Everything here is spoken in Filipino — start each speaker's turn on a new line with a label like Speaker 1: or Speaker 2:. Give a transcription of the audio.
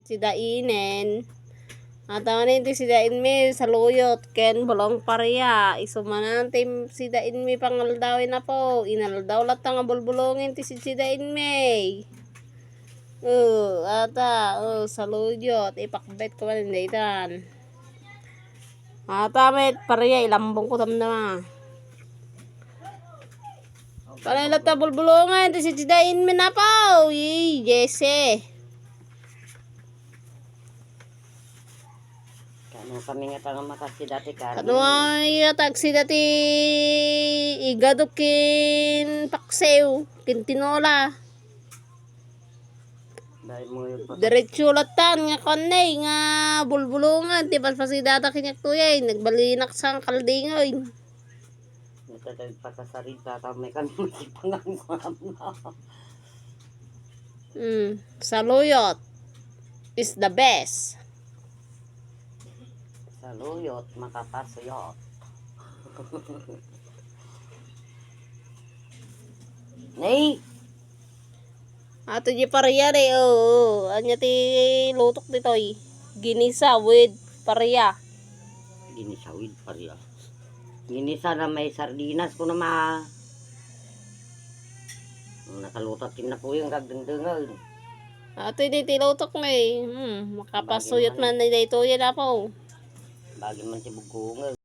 Speaker 1: si Dainen. At naman hindi si Dain mi sa luyot. Ken bolong pareya. Isumanan tim si Dain mi pangaldawin na po. Inaldaw lahat nga bulbulongin ti si Dain mi. Sa luyot. Ipakbet ko man hindi itan. Met pareya ilambong ko tam na. Panilat na bulbulongan ti si Dain mi na po. Jesse.
Speaker 2: Ano kami nga tanga makasidati ka.
Speaker 1: Ano ay dati igadukin paksew, kintinola.
Speaker 2: Dahil mo yung
Speaker 1: Diretso latan nga kanay nga bulbulungan ti pasidata kinyak tuyay nagbalinak sang kaldingoy.
Speaker 2: natadal pa sa sarita may kami masipangangam na.
Speaker 1: Saluyot is the best.
Speaker 2: Saluyot makapasuyot. Nay!
Speaker 1: Ato di pareya anya ti lutok ditoy. Ginisa with pareya.
Speaker 2: Ginisawid pareya. Ginisa na may sardinas ko na nakalutat din na po yung kagdengdengan.
Speaker 1: Ato di tilutok na makapasuyot man na dito yan po.
Speaker 2: Bagay man si Bugong